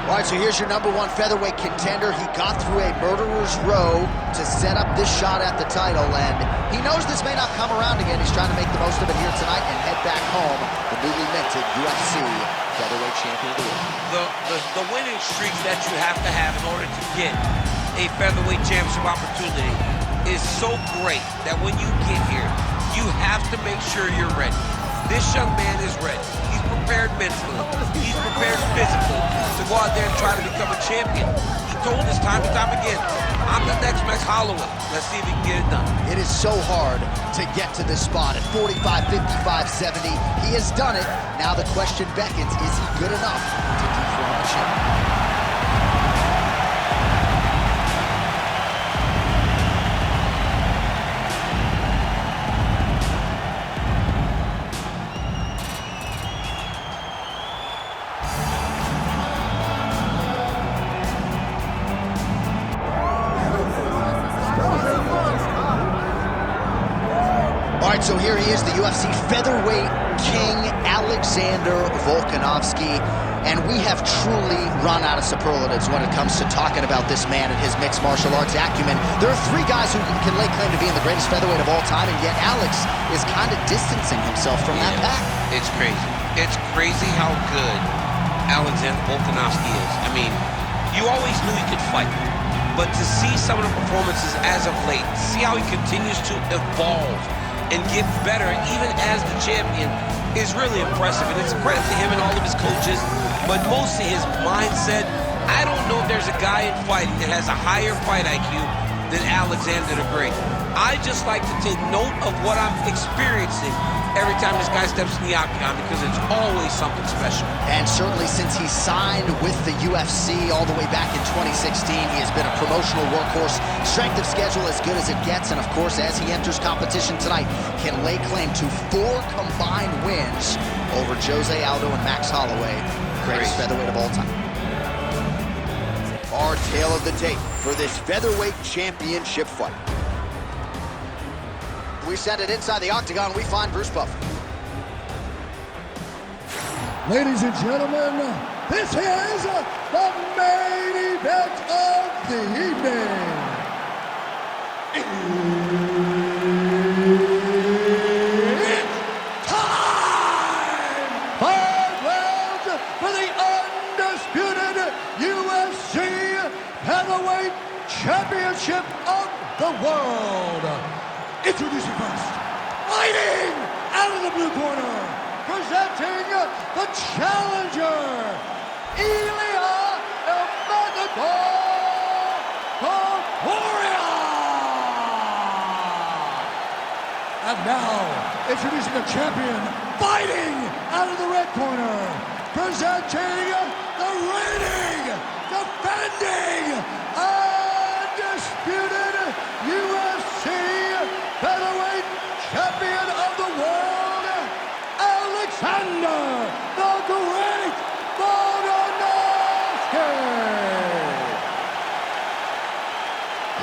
All right, so here's your #1 featherweight contender. He got through a murderer's row to set up this shot at the title, and he knows this may not come around again. He's trying to make the most of it here tonight and head back home, the newly minted UFC featherweight champion of the world. The winning streak that you have to have in order to get a featherweight championship opportunity is so great that when you get here, you have to make sure you're ready. This young man is ready. He's prepared mentally. He's prepared physically to go out there and try to become a champion. He told us time and time again, I'm the next Max Holloway. Let's see if he can get it done. It is so hard to get to this spot at 45, 55, 70. He has done it. Now the question beckons, is he good enough to dethrone the champion? So here he is, the UFC featherweight king, Alexander Volkanovski. And we have truly run out of superlatives when it comes to talking about this man and his mixed martial arts acumen. There are 3 guys who can lay claim to being the greatest featherweight of all time, and yet Alex is kind of distancing himself from that pack. It's crazy. It's crazy how good Alexander Volkanovski is. I mean, you always knew he could fight. But to see some of the performances as of late, see how he continues to evolve and get better, even as the champion, is really impressive. And it's a credit to him and all of his coaches, but mostly his mindset. I don't know if there's a guy in fighting that has a higher fight IQ than Alexander the Great. I just like to take note of what I'm experiencing every time this guy steps in the octagon, because it's always something special. And certainly since he signed with the UFC all the way back in 2016, he has been a promotional workhorse. Strength of schedule as good as it gets, and of course, as he enters competition tonight, can lay claim to 4 combined wins over Jose Aldo and Max Holloway, greatest featherweight of all time. Our tale of the tape for this featherweight championship fight. We send it inside the octagon. We find Bruce Buffer. Ladies and gentlemen, this is the main event of the evening. It's time! 5 rounds for the undisputed UFC Heavyweight Championship of the world. Introducing first, fighting out of the blue corner, presenting the challenger, Ilya Topuria. And now, introducing the champion, fighting out of the red corner, presenting the reigning, defending, undisputed UFC featherweight champion of the world, Alexander the Great Volkanovski.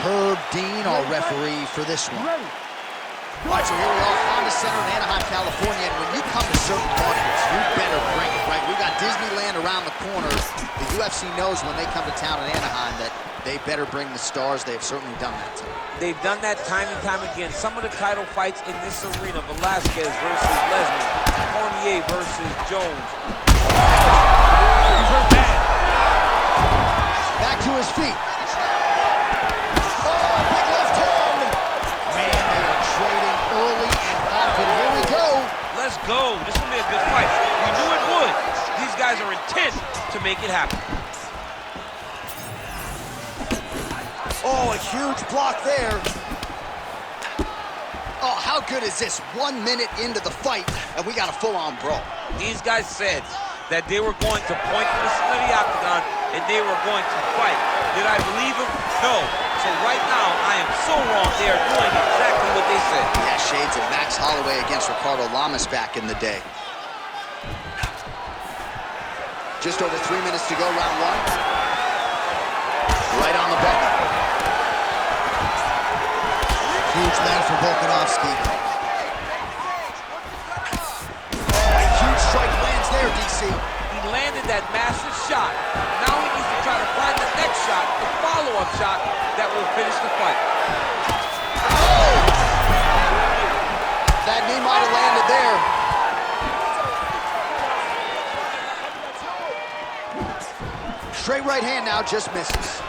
Herb Dean, our referee for this one. All right, so here we are, Honda Center in Anaheim, California, and when you come to certain markets, you better bring it, right? We got Disneyland around the corner. The UFC knows when they come to town in Anaheim that they better bring the stars. They've certainly done that tonight. They've done that time and time again. Some of the title fights in this arena, Velasquez versus Lesnar, Cormier versus Jones. Back to his feet. Oh, big left hand. Man, they are trading early and often. Here we go. Let's go. This will be a good fight. We knew it would. These guys are intent to make it happen. Oh, a huge block there. Oh, how good is this? 1 minute into the fight, and we got a full-on brawl. These guys said that they were going to point to the center of the octagon and they were going to fight. Did I believe them? No. So right now, I am so wrong. They are doing exactly what they said. Yeah, shades of Max Holloway against Ricardo Lamas back in the day. Just over 3 minutes to go, round 1. Right on the button. Huge man for Volkanovski. Oh, a huge strike lands there, DC. He landed that massive shot. Now he needs to try to find the next shot, the follow-up shot that will finish the fight. Oh! That knee might have landed there. Straight right hand now, just misses.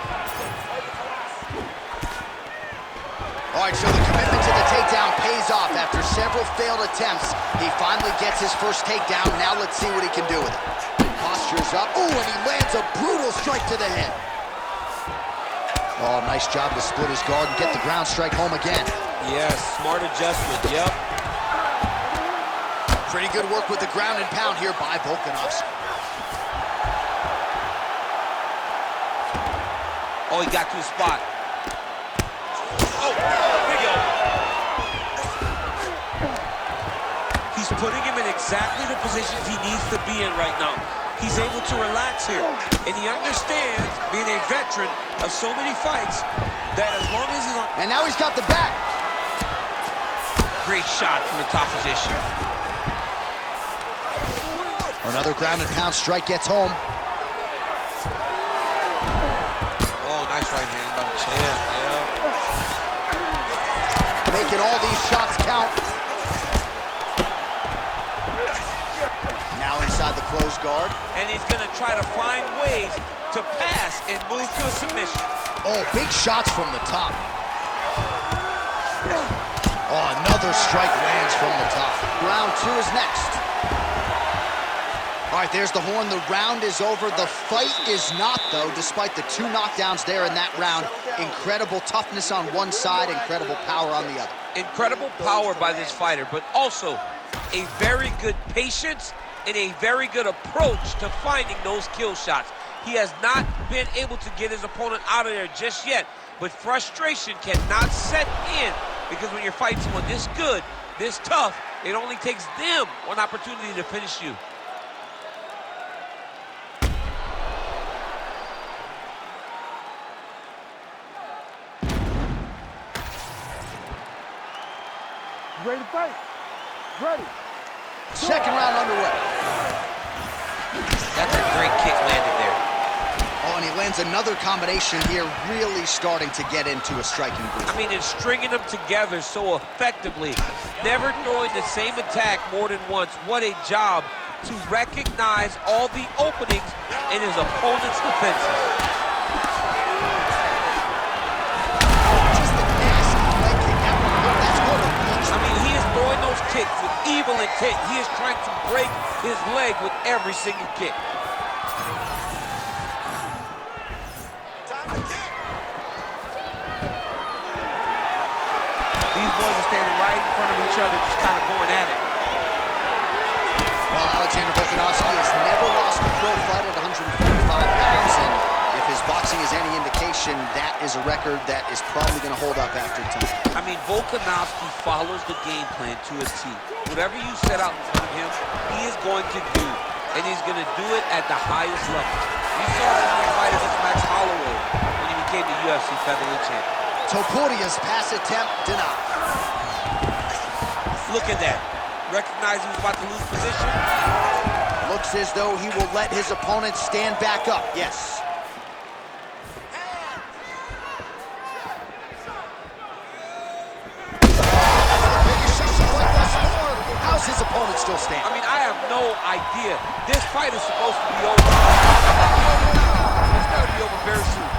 All right, so the commitment to the takedown pays off. After several failed attempts, he finally gets his first takedown. Now let's see what he can do with it. Posture's up. Ooh, and he lands a brutal strike to the head. Oh, nice job to split his guard and get the ground strike home again. Yes, smart adjustment, yep. Pretty good work with the ground and pound here by Volkanovski. Oh, he got to his spot. Oh, big O. He's putting him in exactly the positions he needs to be in right now. He's able to relax here. And he understands, being a veteran of so many fights, that as long as he's on... And now he's got the back. Great shot from the top position. Another ground and pound strike gets home. Nice right hand by the chin, yeah. Making all these shots count. Now inside the closed guard. And he's gonna try to find ways to pass and move to a submission. Oh, big shots from the top. Oh, another strike lands from the top. Round 2 is next. All right, there's the horn. The round is over. The fight is not, though, despite the 2 knockdowns there in that round. Incredible toughness on one side, incredible power on the other. Incredible power by this fighter, but also a very good patience and a very good approach to finding those kill shots. He has not been able to get his opponent out of there just yet, but frustration cannot set in, because when you're fighting someone this good, this tough, it only takes them one opportunity to finish you. Ready to fight? Ready. Second round underway. That's a great kick landed there. Oh, and he lands another combination here, really starting to get into a striking groove. I mean, it's stringing them together so effectively. Never throwing the same attack more than once. What a job to recognize all the openings in his opponent's defenses. Kicks with evil intent. He is trying to break his leg with every single kick. These boys are standing right in front of each other, just kind of going at it. Well, Alexander Volkanovski has never lost a pro fight at 145 pounds, and if his boxing is any indication, that is a record that is probably going to hold up after time. I mean, Volkanovski follows the game plan to a T. Whatever you set out in front of him, he is going to do, and he's going to do it at the highest level. You saw that in the fight against Max Holloway when he became the UFC featherweight champion. Topuria's pass attempt denied. Look at that. Recognize he was about to lose position. Looks as though he will let his opponent stand back up. Yes. How's his opponent still standing? I mean, I have no idea. This fight is supposed to be over. It's got to be over very soon.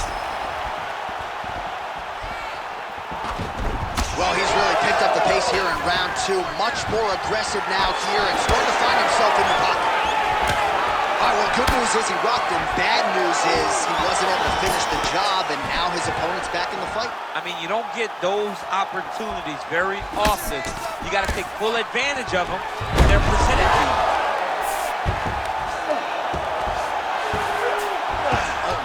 Well, he's really picked up the pace here in round 2. Much more aggressive now here and starting to find himself in the pocket. All right, well, good news is he rocked him. Bad news is he wasn't able to finish the job, and now his opponent's back in the fight. I mean, you don't get those opportunities very often. You got to take full advantage of them when they're presented to you.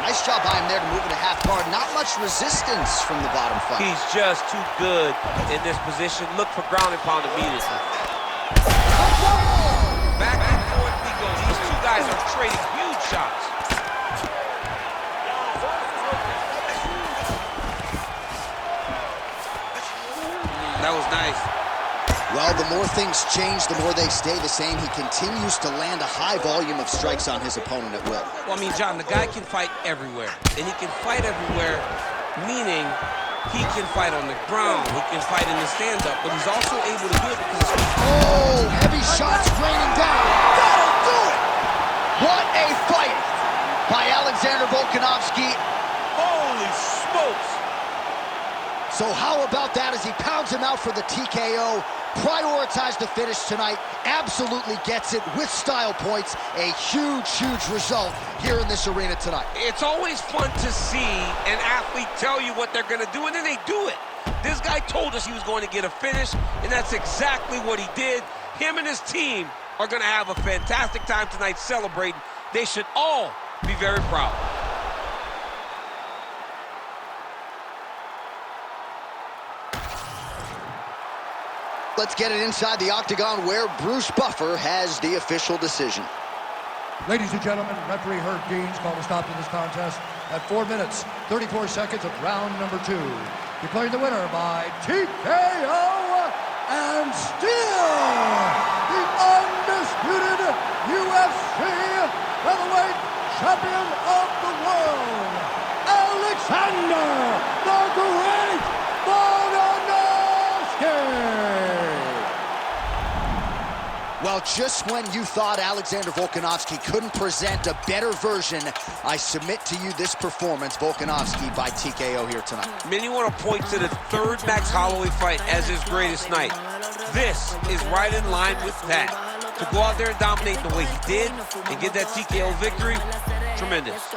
Nice job by him there to move it a half guard. Not much resistance from the bottom fight. He's just too good in this position. Look for ground and pound immediately. Back and forth we go. These two guys are trading huge shots. That was nice. Well, the more things change, the more they stay the same. He continues to land a high volume of strikes on his opponent at will. Well, I mean, John, the guy can fight everywhere. And he can fight everywhere, meaning he can fight on the ground, he can fight in the stand-up, but he's also able to do it because oh, heavy shots raining down. That'll do it! What a fight by Alexander Volkanovski. holy smokes! So how about that as he pounds him out for the TKO? Prioritized the finish tonight, absolutely gets it with style points. A huge, huge result here in this arena tonight. It's always fun to see an athlete tell you what they're going to do, and then they do it. This guy told us he was going to get a finish, and that's exactly what he did. Him and his team are going to have a fantastic time tonight celebrating. They should all be very proud. Let's get it inside the octagon where Bruce Buffer has the official decision. Ladies and gentlemen, referee Herb Deans called a stop to this contest at 4 minutes, 34 seconds of round number 2. Declaring the winner by TKO and still the undisputed UFC featherweight champion of the world, Alexander the Great Volkanovski. Well, just when you thought Alexander Volkanovski couldn't present a better version, I submit to you this performance, Volkanovski by TKO here tonight. Many want to point to the third Max Holloway fight as his greatest night. This is right in line with that. To go out there and dominate the way he did and get that TKO victory, tremendous.